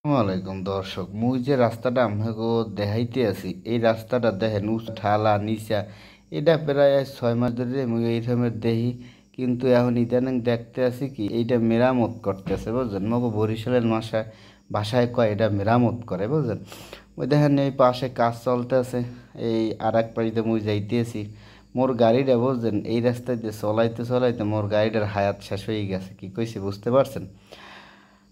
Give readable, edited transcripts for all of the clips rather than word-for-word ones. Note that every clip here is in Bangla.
আসসালামাইকুম দর্শক, মুই যে রাস্তাটা আমাকে দেখাইতে আছি এই রাস্তাটা দেখেন ঠালা নিচা। এটা প্রায় 6 মাস ধরে মুই এই রকমের দেখি, কিন্তু এখন ইদানিং দেখতে আছি কি এইটা মেরামত করতেছে, বুঝছেন? মগো বরিশালের ভাষায় কয় এটা মেরামত করে, বুঝছেন? ওই দেখেন এই পাশে কাজ চলতেছে। এই আর এক পাশে মুই যাইতেছি, মোর গাড়িটা বুঝছেন এই রাস্তায় দিয়ে চলাইতে চলাইতে মোর গাড়িটার হায়াত শেষ হয়ে গেছে। কি কইছি বুঝতে পারছেন?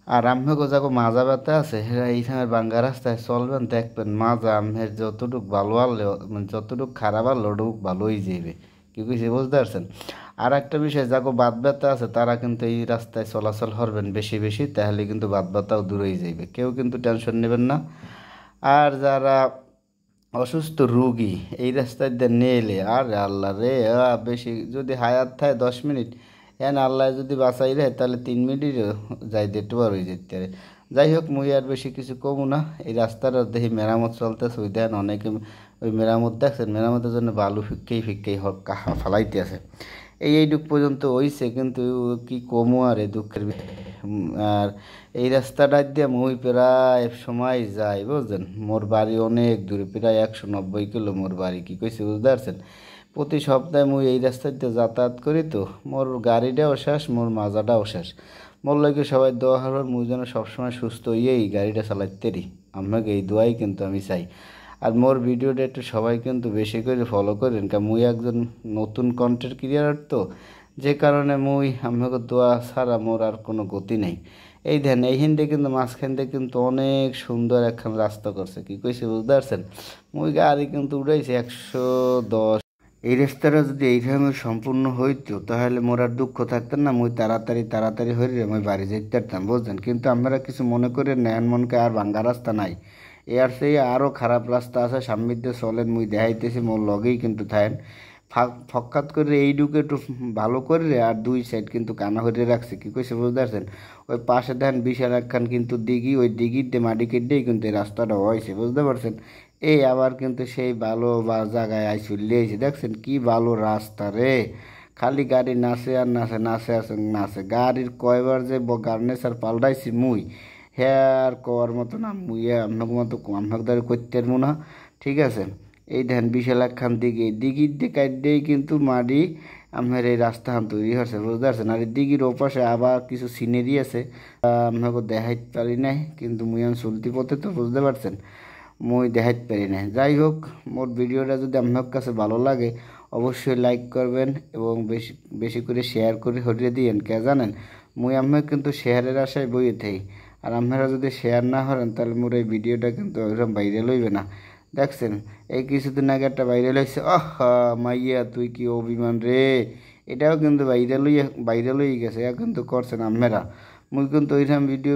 আর আম্মে যাকে মাজা ব্যথা আছে হেরা এইখানের বাঙ্গা রাস্তায় চলবেন, দেখবেন মাজা আম্মের যতটুক ভালো আনলে মানে যতটুক খারাপ আনলে ওটুক ভালোই যাইবে। কি কইছি বুঝতে পারছেন? আর একটা বিষয়, যাকে বাত ব্যথা আছে তারা কিন্তু এই রাস্তায় চলাচল করবেন বেশি বেশি, তাহলে কিন্তু বাত ব্যথাও দূর হয়ে যাইবে, কেউ কিন্তু টেনশন নেবেন না। আর যারা অসুস্থ রুগী এই রাস্তায় দিয়ে নিয়ে এলে আর আল্লাহ রে, বেশি যদি হায়াত থাকে 10 মিনিট, হ্যাঁ আল্লাহ যদি বাঁচাই রে তাহলে 3 মিনিটও যাই একটু বার হয়ে যেতে পারে। যাই হোক, মুই আর বেশি কিছু কমু না। এই রাস্তাটা দেখি মেরামত চলতেছে, ওই দেন অনেকে ওই মেরামত দেখছেন, মেরামতের জন্য বালু ফিক্কেই ফিক্কেই ফালাইতে আছে। এইটুক পর্যন্ত হইছে, কিন্তু কি কমু আর এই দুঃখের আর এই রাস্তাটা দিয়ে মুই প্রায় সময় যাই, বুঝলেন? মোর বাড়ি অনেক দূরে, প্রায় 190 কিলো মোর বাড়ি। কি কইছি বুঝতে পারছেন? প্রতি সপ্তাহে মুই এই রাস্তা দিয়ে যাতায়াত করি, তো মোর গাড়িটাও শেষ, মোর মাজাটাও শেষ। মোর লাগে সবাই দোয়া হারবার মুই যেন সবসময় সুস্থ হইয়ে এই গাড়িটা চালাইতেরি। আপনাকে এই দোয়াই কিন্তু আমি চাই। আর মোর ভিডিওটা একটু সবাই কিন্তু বেশি করে ফলো করেন, কারণ মুই একজন নতুন কন্টেন্ট ক্রিয়েটর, তো যে কারণে মুই আপনাকে দোয়া ছাড়া মোর আর কোনো গতি নেই। এই দেন এইখান থেকে কিন্তু মাঝখান থেকে কিন্তু অনেক সুন্দর একখান রাস্তা করছে। কি কইছে বুঝতে পারছেন? মুই গাড়ি কিন্তু উড়াইছে 110। এই রাস্তাটা যদি এইভাবে সম্পূর্ণ হইতো তাহলে মোর আর দুঃখ থাকতেন না, মুই তাড়াতাড়ি তাড়াতাড়ি হইলে মুই বাড়ি যেতে পারতাম, বুঝলেন? কিন্তু আপনারা কিছু মনে করেন না, মনকে আর ভাঙ্গা রাস্তা নাই, এর সেই আরও খারাপ রাস্তা আছে সামনে দিয়ে চলেন, মুই দেখাইতেছি, মোর লগেই কিন্তু থাকেন। ফক্কাত করে এইটুকু একটু ভালো করে আর দুই সাইড কিন্তু কানা হয়ে রাখছে। কি কইছে বুঝতে পারছেন? ওই পাশে দেখেন বিশাল একখান কিন্তু দিঘি, ওই দিঘির দিয়ে মাটি কেটেই কিন্তু এই রাস্তাটা হয়েছে, বুঝতে পারছেন? এই আবার কিন্তু সেই ভালো বা জায়গায় চলেছে, দেখছেন কি ভালো রাস্তা রে। খালি গাড়ি নাচে আর নাচে, নাচে আছে নাচে, গাড়ির কয়বার যে গার্নেসার পাল্টাইছি মুই, হ্যাঁ আর কওয়ার মতো না। মুই আপনাকে মতো আপনাকে দ্বারা করতে পারবো না, ঠিক আছে? এই ধ্যান বিশাল একখান দিঘির দিয়ে কাটতেই কিন্তু মাটি আপনার এই রাস্তাখান তৈরি হয়েছে, বুঝতে পারছেন? আর এই দিঘির ওপাশে আবার কিছু সিনারি আছে, আপনাকে দেখাইতে পারি নাই, কিন্তু মুই আমি চলতি পথে, তো বুঝতে পারছেন মুই দেখাইতে পারি না। যাই হোক, মোর ভিডিওটা যদি আপনার কাছে ভালো লাগে অবশ্যই লাইক করবেন এবং বেশি বেশি করে শেয়ার করে হরিয়ে দিয়েন। কে জানেন, মুই আপনার কিন্তু শেয়ারের আশায় বইয়ে থাই, আর আপনারা যদি শেয়ার না করেন তাহলে মোর এই ভিডিওটা কিন্তু ওইরকম ভাইরাল হইবে না। দেখছেন এই কিছুদিন আগে একটা ভাইরাল হয়েছে, মাইয়া তুই কি অভিমান রে, এটাও কিন্তু ভাইরাল হয়ে গেছে, কিন্তু করছেন আপনারা। মুই কিন্তু ওইরকম ভিডিও